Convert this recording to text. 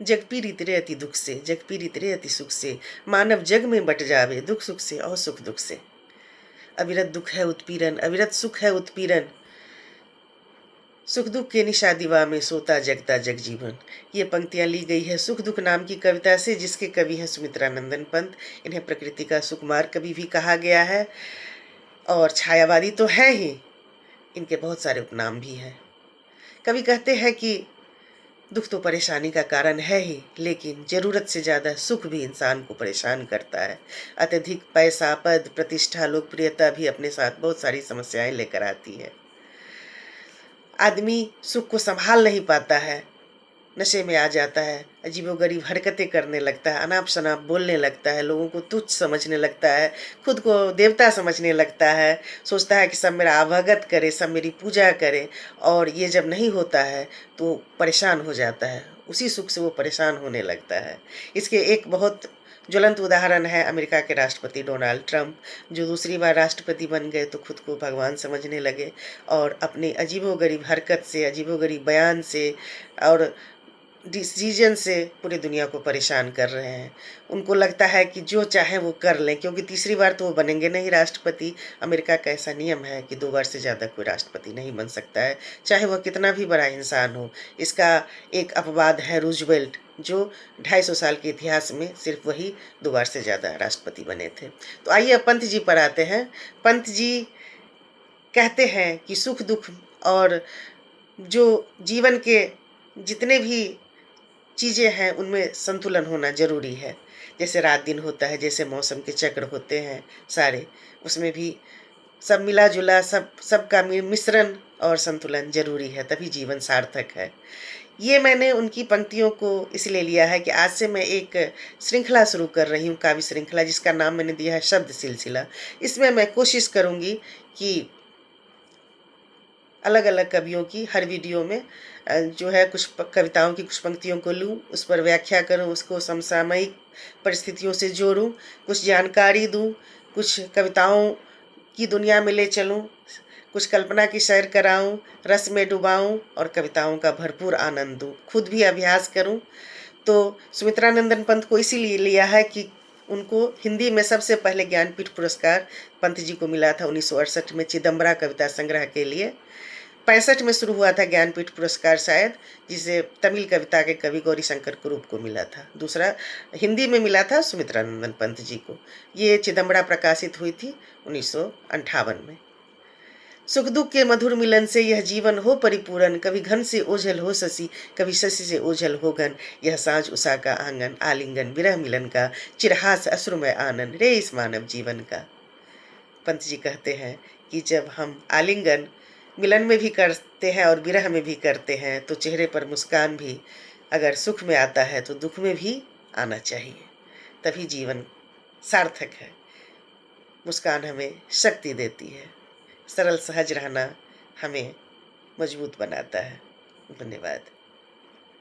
जग पीड़ित रे अति दुख से, जग पीड़ित रे अति सुख से, मानव जग में बट जावे दुख सुख से और सुख दुख से। अविरत दुख है उत्पीड़न, अविरत सुख है उत्पीड़न, सुख दुख के निशा दिवा में सोता जगता जग जीवन। ये पंक्तियां ली गई है सुख दुख नाम की कविता से, जिसके कवि हैं सुमित्रानंदन पंत। इन्हें प्रकृति का सुकुमार कवि भी कहा गया है और छायावादी तो है ही, इनके बहुत सारे उपनाम भी हैं। कवि कहते हैं कि दुख तो परेशानी का कारण है ही, लेकिन जरूरत से ज्यादा सुख भी इंसान को परेशान करता है। अत्यधिक पैसा, पद, प्रतिष्ठा, लोकप्रियता भी अपने साथ बहुत सारी समस्याएं लेकर आती है। आदमी सुख को संभाल नहीं पाता है, नशे में आ जाता है, अजीबोगरीब हरकतें करने लगता है, अनाप शनाप बोलने लगता है, लोगों को तुच्छ समझने लगता है, खुद को देवता समझने लगता है, सोचता है कि सब मेरा आवागत करे, सब मेरी पूजा करे। और ये जब नहीं होता है तो परेशान हो जाता है, उसी सुख से वो परेशान होने लगता है। इसके एक बहुत ज्वलंत उदाहरण है अमेरिका के राष्ट्रपति डोनाल्ड ट्रंप, जो दूसरी बार राष्ट्रपति बन गए तो खुद को भगवान समझने लगे और अपने अजीबोगरीब हरकत से, अजीबोगरीब बयान से और डिसीजन से पूरी दुनिया को परेशान कर रहे हैं। उनको लगता है कि जो चाहे वो कर लें, क्योंकि तीसरी बार तो वो बनेंगे नहीं राष्ट्रपति। अमेरिका का ऐसा नियम है कि 2 बार से ज़्यादा कोई राष्ट्रपति नहीं बन सकता है, चाहे वह कितना भी बड़ा इंसान हो। इसका एक अपवाद है रूजवेल्ट, जो 250 साल के इतिहास में सिर्फ वही 2 बार से ज़्यादा राष्ट्रपति बने थे। तो आइए अब पंत जी पर आते हैं। पंत जी कहते हैं कि सुख दुख और जो जीवन के जितने भी चीज़ें हैं उनमें संतुलन होना जरूरी है। जैसे रात दिन होता है, जैसे मौसम के चक्र होते हैं सारे, उसमें भी सब मिला जुला, सबका मिश्रण और संतुलन जरूरी है, तभी जीवन सार्थक है। ये मैंने उनकी पंक्तियों को इसलिए लिया है कि आज से मैं एक श्रृंखला शुरू कर रही हूँ, काव्य श्रृंखला, जिसका नाम मैंने दिया है शब्द सिलसिला। इसमें मैं कोशिश करूँगी कि अलग अलग कवियों की हर वीडियो में जो है कुछ कविताओं की कुछ पंक्तियों को लूँ, उस पर व्याख्या करूँ, उसको समसामयिक परिस्थितियों से जोड़ूँ, कुछ जानकारी दूँ, कुछ कविताओं की दुनिया में ले चलूँ, कुछ कल्पना की सैर कराऊँ, रस में डुबाऊँ और कविताओं का भरपूर आनंद दूँ, खुद भी अभ्यास करूँ। तो सुमित्रानंदन पंत को इसीलिए लिया है कि उनको हिंदी में सबसे पहले ज्ञानपीठ पुरस्कार पंत जी को मिला था 1968 में चिदम्बरा कविता संग्रह के लिए। 65 में शुरू हुआ था ज्ञानपीठ पुरस्कार शायद, जिसे तमिल कविता के कवि गौरीशंकर कुरूप को मिला था। दूसरा हिंदी में मिला था सुमित्रानंदन पंत जी को। ये चिदम्बरा प्रकाशित हुई थी 1958 में। सुख दुख के मधुर मिलन से यह जीवन हो परिपूर्ण, कभी घन से ओझल हो शशि, कभी शशि से ओझल हो घन, यह साँझ उषा का आंगन, आलिंगन विरह मिलन का, चिरहास अश्रुमय आनंद रे इस मानव जीवन का। पंत जी कहते हैं कि जब हम आलिंगन मिलन में भी करते हैं और विरह में भी करते हैं, तो चेहरे पर मुस्कान भी अगर सुख में आता है तो दुख में भी आना चाहिए, तभी जीवन सार्थक है। मुस्कान हमें शक्ति देती है, सरल सहज रहना हमें मजबूत बनाता है। धन्यवाद।